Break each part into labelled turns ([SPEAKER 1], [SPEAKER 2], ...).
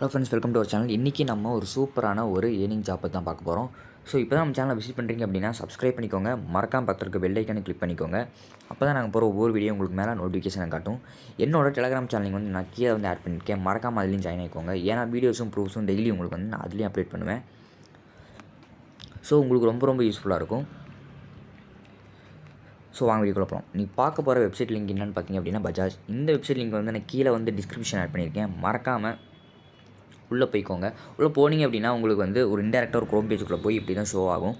[SPEAKER 1] Hello friends, welcome to our channel. இன்றைக்கி நம்ம ஒரு சூப்பரான ஒரு ஏர்னிங் ஜாப்பை தான் பார்க்க போகிறோம். ஸோ இப்போ தான் நம்ம சேனலை விசிட் பண்ணுறீங்க அப்படின்னா சப்ஸ்கிரைப் பண்ணிக்கோங்க. மறக்காம பக்கத்தில் இருக்க பெல் ஐக்கானை கிளிக் பண்ணிக்கோங்க. அப்போ தான் நாங்கள் போகிற ஒவ்வொரு வீடியோ உங்களுக்கு மேலே நோட்டிஃபிகேஷன் காட்டும். என்னோட டெலிகிராம் சேனல் வந்து நான் கீழே வந்து ஆட் பண்ணியிருக்கேன். மறக்காமல் அதுலேயும் ஜாயின் ஆகிக்கோங்க. ஏன்னா வீடியோஸும் ப்ரூஃப்ஸும் டெய்லி உங்களுக்கு வந்து நான் அதுலேயும் அப்டேட் பண்ணுவேன். ஸோ உங்களுக்கு ரொம்ப யூஸ்ஃபுல்லாக இருக்கும். ஸோ வாங்க வீடியோக்குள்ள போகலாம். நீ பார்க்க போகிற வெப்சைட் லிங்க் என்னென்னு பார்த்தீங்க அப்படின்னா பஜாஜ். இந்த வெப்சைட் லிங்க் வந்து நான் கீழே வந்து டிஸ்கிரிப்ஷன் ஆட் பண்ணியிருக்கேன். மறக்காமல் உள்ளே போய்க்கோங்க. உள்ளே போனீங்க அப்படின்னா உங்களுக்கு வந்து ஒரு இன்டெரக்டாக ஒரு க்ரோம் பேஜுக்குள்ளே போய் இப்படி தான் ஷோ ஆகும்.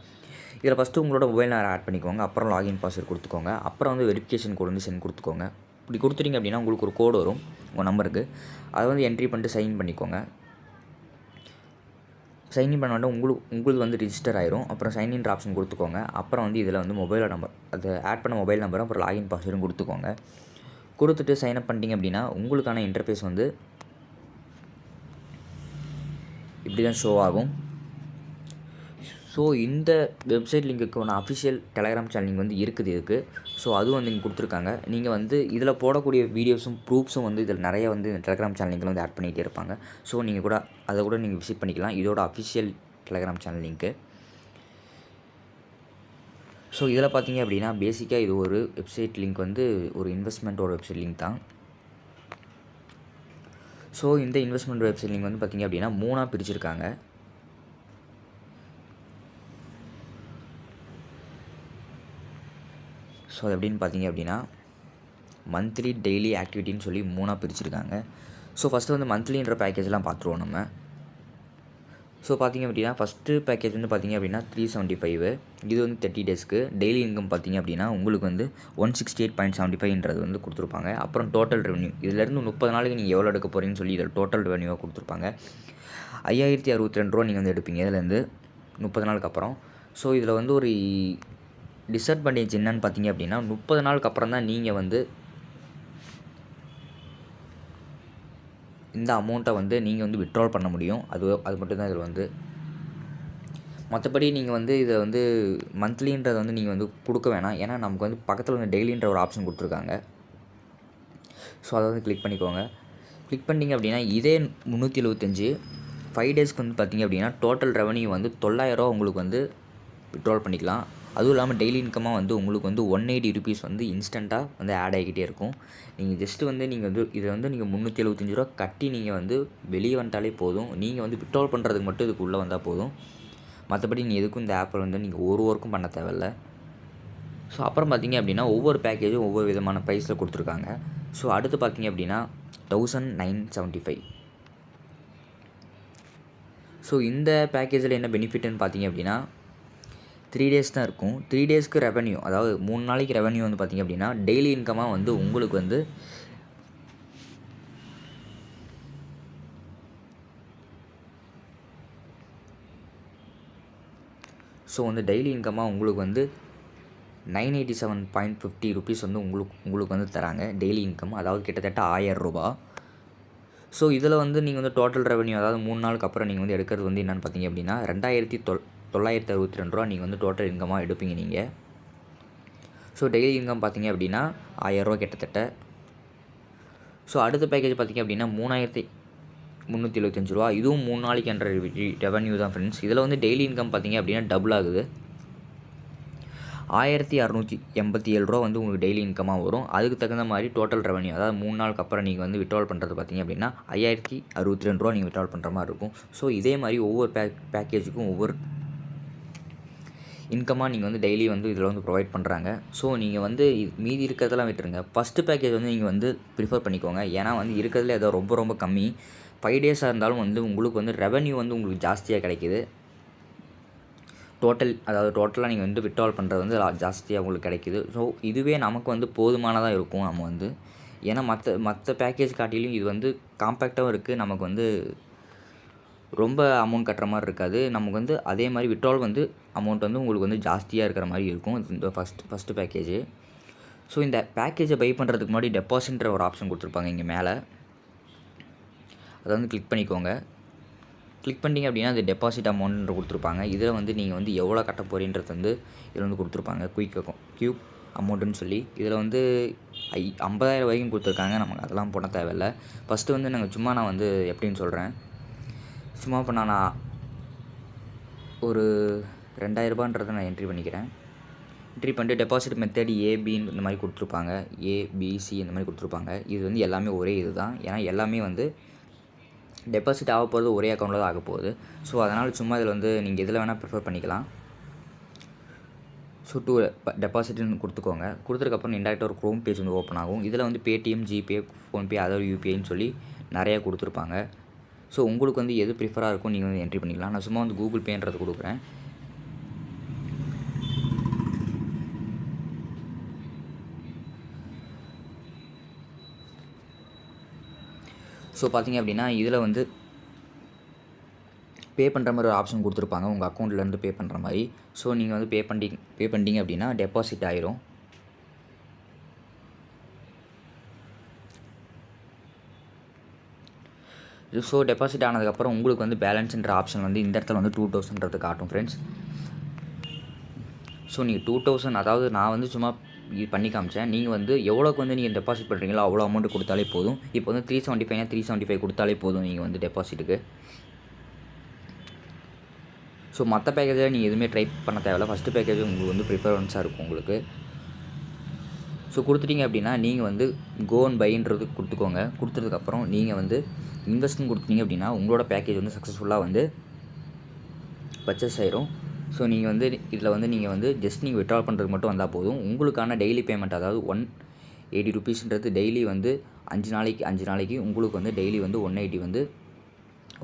[SPEAKER 1] இதில் ஃபஸ்ட்டு உங்களோட மொபைல் நம்பர் ஆட் பண்ணிக்கோங்க. அப்புறம் லாகின் பாஸ்வேர்ட் கொடுத்துக்கோங்க. அப்புறம் வந்து வெரிஃபிகேஷன் கோடு வந்து சென்ட் கொடுத்துக்கோங்க. இப்படி கொடுத்துட்டீங்க அப்படின்னா உங்களுக்கு ஒரு கோடு வரும் உங்கள் நம்பருக்கு. அதை வந்து என்ட்ரி பண்ணிட்டு சைன் பண்ணிக்கோங்க. சைன்இன் பண்ண உடனே உங்களுக்கு வந்து ரிஜிஸ்டர் ஆயிரும். அப்புறம் சைன்இன் ஆப்ஷன் கொடுத்துக்கோங்க. அப்புறம் வந்து இதில் வந்து மொபைல் நம்பர், அது ஆட் பண்ண மொபைல் நம்பரும் அப்புறம் லாகின் பாஸ்வேர்டும் கொடுத்துக்கோங்க. கொடுத்துட்டு சைன் அப் பண்ணிட்டீங்க அப்படின்னா உங்களுக்கான இன்டர்ஃபேஸ் வந்து இப்படி தான் ஷோ ஆகும். ஸோ இந்த வெப்சைட் லிங்க்குக்கான அஃபிஷியல் டெலிகிராம் சேனல் வந்து இருக்குது இதுக்கு. ஸோ அதுவும் வந்து இங்கே கொடுத்துருக்காங்க. நீங்கள் வந்து இதில் போடக்கூடிய வீடியோஸும் ப்ரூஃப்ஸும் வந்து இதில் நிறைய வந்து டெலிகிராம் சேனல் லிங்கில் வந்து ஆட் பண்ணிகிட்டே இருப்பாங்க. ஸோ நீங்கள் கூட அதை கூட நீங்கள் விசிட் பண்ணிக்கலாம். இதோட official Telegram channel link. So இதில் பார்த்தீங்க அப்படின்னா பேசிக்காக இது ஒரு வெப்சைட் லிங்க் வந்து ஒரு இன்வெஸ்ட்மெண்ட்டோட வெப்சைட் லிங்க் தான். ஸோ இந்த இன்வெஸ்ட்மெண்ட் வெப்சைட் லிங்க் வந்து பார்த்திங்க அப்படின்னா 3ஆக பிரிச்சிருக்காங்க. ஸோ அது எப்படின்னு பார்த்தீங்க அப்படின்னா மந்த்லி, டெய்லி ஆக்டிவிட்டின்னு சொல்லி 3ஆக பிரிச்சிருக்காங்க. ஸோ ஃபஸ்ட்டு வந்து மந்த்லின்ற பேக்கேஜ்லாம் பார்த்துருவோம் நம்ம. ஸோ பார்த்திங்க அப்படின்னா ஃபஸ்ட்டு பேக்கேஜ் வந்து பார்த்திங்க அப்படின்னா 375. இது வந்து 30 டேஸ்க்கு. டெய்லி இன்கம் பார்த்திங்க அப்படின்னா உங்களுக்கு வந்து 168.75 வந்து கொடுத்துருப்பாங்க. அப்புறம் டோட்டல் ரெவன்யூ இதிலேருந்து 30 நாளைக்கு நீங்கள் எவ்வளோ எடுக்க போகிறீங்கன்னு சொல்லி இதில் டோட்டல் ரெவன்யூவாக கொடுத்துருப்பாங்க. 5062 ரூபா நீங்கள் வந்து எடுப்பீங்க இதுலேருந்து 30 நாளுக்கு அப்புறம். ஸோ இதில் வந்து ஒரு டிஸ்அட்வான்டேஜ் என்னன்னு பார்த்தீங்க அப்படின்னா 30 நாளுக்கு அப்புறம் தான் நீங்கள் வந்து இந்த அமௌண்ட்டை வந்து நீங்கள் வந்து வித்ட்ரால் பண்ண முடியும். அது மட்டும் தான் இதில் வந்து. மற்றபடி நீங்கள் வந்து இதை வந்து மந்த்லின்றதை வந்து நீங்கள் வந்து கொடுக்க வேணாம். ஏன்னா நமக்கு வந்து பக்கத்தில் வந்து டெய்லின்ற ஒரு ஆப்ஷன் கொடுத்துருக்காங்க. ஸோ அதை வந்து கிளிக் பண்ணிக்கோங்க. கிளிக் பண்ணிங்க அப்படின்னா இதே 375 5 டேஸ்க்கு வந்து பார்த்திங்க அப்படின்னா டோட்டல் ரெவன்யூ வந்து 900 ரூபா உங்களுக்கு வந்து வித்ட்ரால் பண்ணிக்கலாம். அதுவும் இல்லாமல் டெய்லி இன்கமாக வந்து உங்களுக்கு வந்து 180 ருபீஸ் வந்து இன்ஸ்டண்ட்டாக வந்து ஆட் ஆகிக்கிட்டே இருக்கும். நீங்கள் ஜஸ்ட்டு வந்து நீங்கள் வந்து இதை வந்து நீங்கள் 375 ரூபா கட்டி நீங்கள் வந்து வெளியே வந்துட்டாலே போதும். நீங்கள் வந்து வித்ட்ரால் பண்ணுறதுக்கு மட்டும் இதுக்கு உள்ளே வந்தால் போதும். மற்றபடி நீங்கள் எதுக்கும் இந்த ஆப்பில் வந்து நீங்கள் ஒரு ஒர்க்கும் பண்ண தேவையில்ல. ஸோ அப்புறம் பார்த்திங்க அப்படின்னா ஒவ்வொரு பேக்கேஜும் ஒவ்வொரு விதமான ப்ரைஸில் கொடுத்துருக்காங்க. ஸோ அடுத்து பார்த்திங்க அப்படின்னா 1975. ஸோ இந்த பேக்கேஜில் என்ன பெனிஃபிட்னு பார்த்திங்க அப்படின்னா 3 டேஸ் தான் இருக்கும். 3 டேஸ்க்கு ரெவன்யூ, அதாவது 3 நாளைக்கு ரெவன்யூ வந்து பார்த்திங்க அப்படின்னா டெய்லி இன்கமாக வந்து உங்களுக்கு வந்து ஸோ வந்து டெய்லி இன்கமாக உங்களுக்கு வந்து 987.50 ருபீஸ் வந்து உங்களுக்கு வந்து தராங்க டெய்லி இன்கம். அதாவது கிட்டத்தட்ட 1000 ரூபா. ஸோ இதில் வந்து நீங்கள் வந்து டோட்டல் ரெவன்யூ, அதாவது 3 நாளுக்கு அப்புறம் நீங்கள் வந்து எடுக்கிறது வந்து என்னென்னு பார்த்தீங்க அப்படின்னா 2962 ரூபா நீங்கள் வந்து டோட்டல் இன்கமாக எடுப்பீங்க நீங்கள். ஸோ டெய்லி இன்கம் பார்த்தீங்க அப்படின்னா 1000 ரூபா கிட்டத்தட்ட. ஸோ அடுத்த பேக்கேஜ் பார்த்திங்க அப்படின்னா 3375 ரூபா. இதுவும் 3 நாளைக்கு என்ற ரெவன்யூ தான் ஃப்ரெண்ட்ஸ். இதில் வந்து டெய்லி இன்கம் பார்த்திங்க அப்படின்னா டபுள் ஆகுது. 1687 ரூபா வந்து உங்களுக்கு டெய்லி இன்கமாக வரும். அதுக்கு தகுந்த மாதிரி டோட்டல் ரெவன்யூ, அதாவது 3 நாளுக்கு அப்புறம் நீங்கள் வந்து வித்ட்ரால் பண்ணுறது பார்த்திங்க அப்படின்னா 5062 ரூபா நீங்கள் வித்ட்ரால் பண்ணுற மாதிரி இருக்கும். ஸோ இதே மாதிரி ஒவ்வொரு பேக்கேஜுக்கும் ஒவ்வொரு இன்கமாக நீங்கள் வந்து டெய்லி வந்து இதில் வந்து ப்ரொவைட் பண்ணுறாங்க. ஸோ நீங்கள் வந்து மீதி இருக்கிறதெல்லாம் விட்டுருங்க. ஃபஸ்ட்டு பேக்கேஜ் வந்து நீங்கள் வந்து ப்ரிஃபர் பண்ணிக்கோங்க. ஏன்னா வந்து இருக்கிறதுல ஏதோ ரொம்ப கம்மி. 5 டேஸாக இருந்தாலும் வந்து உங்களுக்கு வந்து ரெவன்யூ வந்து உங்களுக்கு ஜாஸ்தியாக கிடைக்கிது. டோட்டலாக நீங்கள் வந்து வித்ட்ரால் பண்ணுறது வந்து ஜாஸ்தியாக உங்களுக்கு கிடைக்கிது. ஸோ இதுவே நமக்கு வந்து போதுமானதாக இருக்கும். நம்ம வந்து ஏன்னா மற்ற பேக்கேஜ் காட்டிலையும் இது வந்து காம்பேக்டாகவும் இருக்குது. நமக்கு வந்து ரொம்ப அமௌண்ட் கட்டுற மாதிரி இருக்காது. நமக்கு வந்து அதே மாதிரி வித்ட்ரால் வந்து அமௌண்ட் வந்து உங்களுக்கு வந்து ஜாஸ்தியாக இருக்கிற மாதிரி இருக்கும் இந்த ஃபஸ்ட்டு பேக்கேஜ். ஸோ இந்த பேக்கேஜை பை பண்ணுறதுக்கு முன்னாடி டெபாசிட்ன்ற ஒரு ஆப்ஷன் கொடுத்துருப்பாங்க இங்கே மேலே. அதை வந்து கிளிக் பண்ணிக்கோங்க. கிளிக் பண்ணிங்க அப்படின்னா அது டெபாசிட் அமௌண்ட்ன்ற கொடுத்துருப்பாங்க. இதில் வந்து நீங்கள் வந்து எவ்வளோ கட்ட போகிறீன்றது வந்து இதில் வந்து கொடுத்துருப்பாங்க. குயிக் அமௌண்ட்டுன்னு சொல்லி. இதில் வந்து 50,000 வரைக்கும் கொடுத்துருக்காங்க. நமக்கு அதெல்லாம் போட தேவையில்லை. ஃபஸ்ட்டு வந்து நான் வந்து எப்படின்னு சொல்கிறேன். சும்மா இப்போ நான் ஒரு 2000 ரூபான்றதை நான் என்ட்ரி பண்ணிக்கிறேன். என்ட்ரி பண்ணிட்டு டெபாசிட் மெத்தட் ஏபின்னு இந்த மாதிரி கொடுத்துருப்பாங்க. ஏபிசி இந்த மாதிரி கொடுத்துருப்பாங்க. இது வந்து எல்லாமே ஒரே இது தான். ஏன்னா எல்லாமே வந்து டெபாசிட் ஆக போகிறது ஒரே அக்கௌண்ட்டில் தான் ஆக போகுது. ஸோ அதனால் சும்மா இதில் வந்து நீங்கள் எதில் வேணால் ப்ரிஃபர் பண்ணிக்கலாம். ஸோ டெபாசிட்னு கொடுத்துக்கோங்க. கொடுத்ததுக்கப்புறம் இன்டெரக்டாக ஒரு க்ரோம் பேஜ் வந்து ஓப்பன் ஆகும். இதில் வந்து பேடிஎம், ஜிபே, ஃபோன்பே, அதர் யூபிஐன்னு சொல்லி நிறையா கொடுத்துருப்பாங்க. ஸோ உங்களுக்கு வந்து எது ப்ரிஃபராக இருக்கும் நீங்கள் வந்து என்ட்ரி பண்ணிக்கலாம். நான் சும்மா வந்து கூகுள் பேன்றது கொடுக்குறேன். ஸோ பார்த்தீங்க அப்படின்னா இதில் வந்து பே பண்ணுற மாதிரி ஒரு ஆப்ஷன் கொடுத்துருப்பாங்க உங்கள் அக்கௌண்ட்லேருந்து பே பண்ணுற மாதிரி. ஸோ நீங்கள் வந்து பே பண்ணிட்டீங்க அப்படின்னா டெபாசிட் ஆயிரும். ஸோ டெபாசிட் ஆனதுக்கப்புறம் உங்களுக்கு வந்து பேலன்ஸுன்ற ஆப்ஷன் வந்து இந்த இடத்துல வந்து 2000ன்றது காட்டும் ஃப்ரெண்ட்ஸ். ஸோ நீங்கள் 2000 அதாவது நான் வந்து சும்மா இது பண்ணி காமிச்சேன். நீங்கள் வந்து எவ்வளோக்கு வந்து நீங்கள் டெபாசிட் பண்ணுறீங்களோ அவ்வளோ அமௌண்ட் கொடுத்தாலே போதும். இப்போ வந்து 375னா 375 கொடுத்தாலே போதும் நீங்கள் வந்து டெபாசிட்டுக்கு. ஸோ மற்ற பேக்கேஜில் நீங்கள் எதுவுமே ட்ரை பண்ண தேவையில்ல. ஃபஸ்ட்டு பேக்கேஜ் உங்களுக்கு வந்து ப்ரிஃபரன்ஸாக இருக்கும் உங்களுக்கு. ஸோ கொடுத்துட்டீங்க அப்படின்னா நீங்கள் வந்து கோ அண்ட் பைன்றது கொடுத்துக்கோங்க. கொடுத்ததுக்கப்புறம் நீங்கள் வந்து இன்வெஸ்ட்னு கொடுத்தீங்க அப்படின்னா உங்களோட பேக்கேஜ் வந்து சக்ஸஸ்ஃபுல்லாக வந்து பர்ச்சேஸ் ஆயிரும். ஸோ நீங்கள் வந்து இதில் வந்து நீங்கள் வந்து ஜஸ்ட் நீங்கள் விட்ரால் பண்ணுறதுக்கு மட்டும் வந்தால் போதும். உங்களுக்கான டெய்லி பேமெண்ட் அதாவது 180 ருபீஸ்ன்றது டெய்லி வந்து 5 நாளைக்கு உங்களுக்கு வந்து டெய்லி வந்து 180 வந்து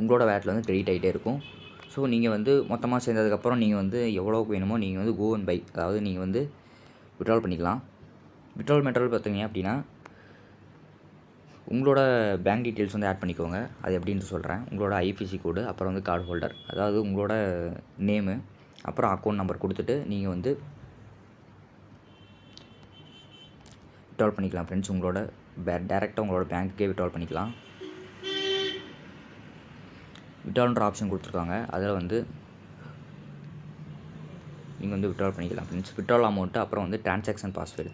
[SPEAKER 1] உங்களோட வேட்டில் வந்து கிரெடிட் ஆகிட்டே இருக்கும். ஸோ நீங்கள் வந்து மொத்தமாக சேர்ந்ததுக்கப்புறம் நீங்கள் வந்து எவ்வளோக்கு வேணுமோ நீங்கள் வந்து கோ அண்ட் பை அதாவது நீங்கள் வந்து விட்ரால் பண்ணிக்கலாம். விட்ரால் மெத்தட் பார்த்தீங்க அப்படின்னா உங்களோட பேங்க் டீட்டெயில்ஸ் வந்து ஆட் பண்ணிக்கோங்க. அது எப்படின்னு சொல்கிறேன். உங்களோட ஐபிசி கோடு, அப்புறம் வந்து கார்டு ஹோல்டர், அதாவது உங்களோட நேமு, அப்புறம் அக்கௌண்ட் நம்பர் கொடுத்துட்டு நீங்கள் வந்து விட்ரால் பண்ணிக்கலாம் ஃப்ரெண்ட்ஸ். உங்களோட டேரெக்டாக உங்களோட பேங்க்குக்கே விட்ரால் பண்ணிக்கலாம். விட்ரால்ன்ற ஆப்ஷன் கொடுத்துருக்காங்க. அதில் வந்து நீங்கள் வந்து விட்ரால் பண்ணிக்கலாம் ஃப்ரெண்ட்ஸ். விட்ரால் அமௌண்ட்டு, அப்புறம் வந்து ட்ரான்சாக்ஷன் பாஸ்வேர்டு.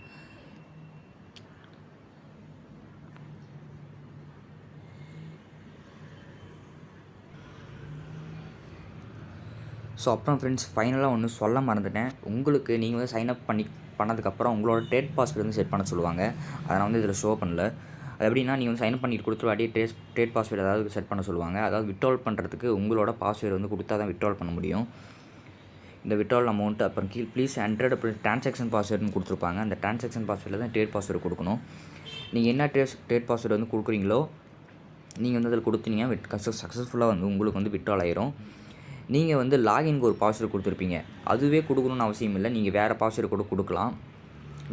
[SPEAKER 1] ஸோ அப்புறம் ஃப்ரெண்ட்ஸ் ஃபைனலாக ஒன்று சொல்ல மறந்துட்டேன். உங்களுக்கு நீங்கள் வந்து சைன்அப் பண்ணதுக்கப்புறம் உங்களோட ட்ரேட் பாஸ்வேர்டு வந்து செட் பண்ண சொல்லுவாங்க. அதை நான் வந்து இதில் ஷோ பண்ணல. அது எப்படின்னா நீங்கள் வந்து சைன்அப் பண்ணிட்டு கொடுத்துட்டு வாட்டி ட்ரேட் பாஸ்வேர்டு ஏதாவது செட் பண்ண சொல்லுவாங்க. அதாவது விட்ரால் பண்ணுறதுக்கு உங்களோட பாஸ்வேர்டு வந்து கொடுத்தா தான் விட்ரால் பண்ண முடியும். இந்த விட்ரால் அமௌண்ட் அப்புறம் ப்ளீஸ் என்டர்ட் அப்புறம் ட்ரான்சாக்ஷன் பாஸ்வேர்டுன்னு கொடுத்துருப்பாங்க. அந்த ட்ரான்சாக்ஷன் பாஸ்வேர்டில் தான் ட்ரேட் பாஸ்வேர்டு கொடுக்கணும். நீங்கள் என்ன ட்ரேட் பாஸ்வேர்டு வந்து கொடுக்குறீங்களோ நீங்கள் வந்து அதில் கொடுத்தீங்கன்னா சக்ஸஸ்ஃபுல்லாக வந்து உங்களுக்கு வந்து விட்ரால் ஆயிரும். நீங்கள் வந்து லாகின்க்கு ஒரு பாஸ்வேர்டு கொடுத்துருப்பீங்க. அதுவே கொடுக்கணுன்னு அவசியம் இல்லை. நீங்கள் வேறு பாஸ்வேர்டு கூட கொடுக்கலாம்.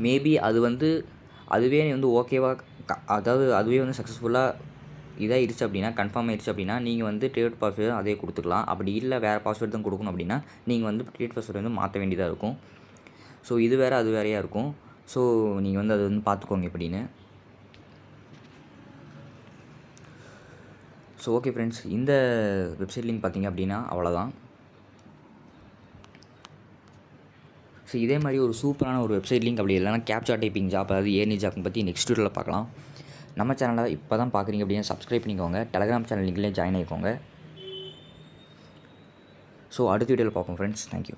[SPEAKER 1] மேபி அதுவே வந்து ஓகேவாக அதாவது அதுவே வந்து சக்ஸஸ்ஃபுல்லாக இதாகிடுச்சு அப்படின்னா கன்ஃபார்ம் ஆகிடுச்சு அப்படின்னா நீங்கள் வந்து ட்ரேட் பாஸ்வேர்டு அதே கொடுத்துக்கலாம். அப்படி இல்லை வேறு பாஸ்வேர்டு தான் கொடுக்கணும் அப்படின்னா நீங்கள் வந்து ட்ரேட் பாஸ்வேர்டு வந்து மாற்ற வேண்டியதாக இருக்கும். ஸோ இது வேறு அது வேறையாக இருக்கும். ஸோ நீங்கள் வந்து அது வந்து பார்த்துக்கோங்க எப்படின்னு. ஸோ ஓகே ஃப்ரெண்ட்ஸ், இந்த வெப்சைட் லிங்க் பார்த்தீங்க அப்படின்னா அவ்வளோதான். ஸோ இதே மாதிரி ஒரு சூப்பரான ஒரு வெப்சைட் லிங்க் அப்படி இல்லைனா கேப்சா டைப்பிங் ஜாப் அதாவது ஏர்னி ஜாப்னு பற்றி நெக்ஸ்ட் வீடியோவில் பார்க்கலாம். நம்ம சேனலை இப்போ தான் பார்க்குறீங்க அப்படின்னா சப்ஸ்கிரைப் பண்ணிக்கோங்க. டெலகிராம் சேனல் லிங்க்லேயே ஜாயின் ஆகிக்கோங்க. ஸோ அடுத்த வீடியோவில் பார்ப்போம் ஃப்ரெண்ட்ஸ். தேங்க்யூ.